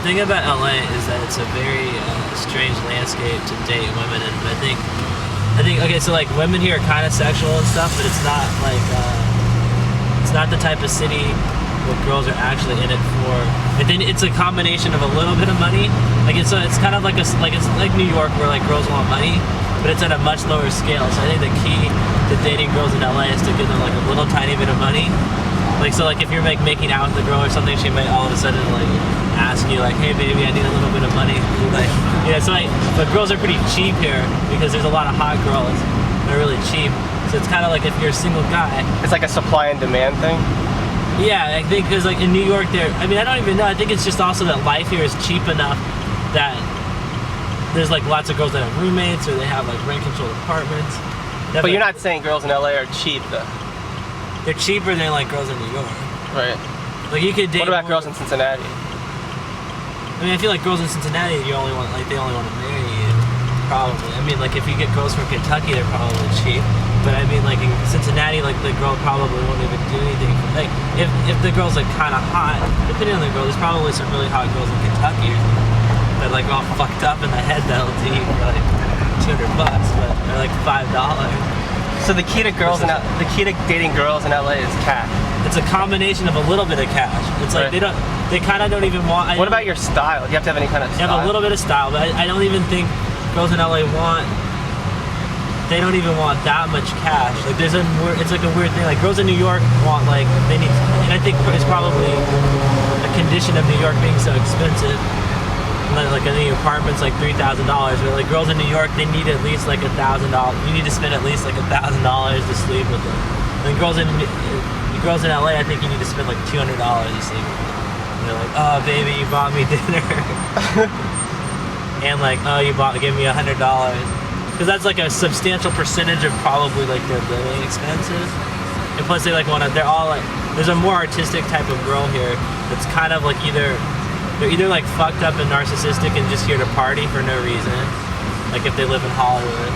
thing about LA is that it's a very strange landscape to date women in. But I think okay, so like women here are kind of sexual and stuff, but it's not like it's not the type of city where girls are actually in it for. And then it's a combination of a little bit of money. Like it's kind of like it's like New York where like girls want money, but it's at a much lower scale. So I think the key to dating girls in LA is to give them like a little tiny bit of money. Like so, like if you're like making out with the girl or something, she might all of a sudden like ask you like, "Hey baby, I need a little bit of money." Like, yeah, so like, but girls are pretty cheap here because there's a lot of hot girls. They're really cheap. So it's kind of like if you're a single guy. It's like a supply and demand thing. Yeah, I think because like in New York, I mean, I don't even know. I think it's just also that life here is cheap enough that there's like lots of girls that have roommates or they have like rent-controlled apartments. But you're not saying girls in LA are cheap, though. They're cheaper than like girls in New York. Right. Like you could date. What about girls in Cincinnati? I mean, I feel like girls in Cincinnati, they only want to marry you. Probably. I mean, like if you get girls from Kentucky, they're probably cheap. But I mean, like in Cincinnati, like the girl probably won't even do anything. Like if the girl's like kind of hot, depending on the girl, there's probably some really hot girls in Kentucky that like all fucked up in the head that'll eat for like $200, but they're like $5. So the key to dating girls in LA is cash. It's a combination of a little bit of cash. It's like right. they kind of don't even want. What about your style? Do you have to have any kind of style? You have a little bit of style, but I don't even think girls in LA they don't even want that much cash. Like it's like a weird thing. Like girls in New York want like they need, and I think it's probably a condition of New York being so expensive. Like in the apartment's like $3,000, but like girls in New York, they need at least like $1,000. You need to spend at least like $1,000 to sleep with them. And girls in LA, I think you need to spend like $200 to sleep with them. And they're like, oh baby, you bought me dinner, and like, oh you give me $100. Because that's like a substantial percentage of probably like their living expenses. And plus they like they're all like, there's a more artistic type of girl here that's kind of like they're either like fucked up and narcissistic and just here to party for no reason. Like if they live in Hollywood.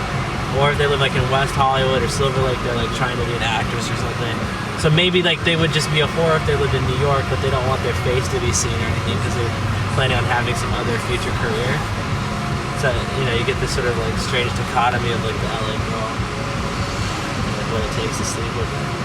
Or if they live like in West Hollywood or Silver Lake, they're like trying to be an actress or something. So maybe like they would just be a whore if they lived in New York, but they don't want their face to be seen or anything because they're planning on having some other future career. So, you know, you get this sort of like strange dichotomy of like the LA girl, like what it takes to sleep with her.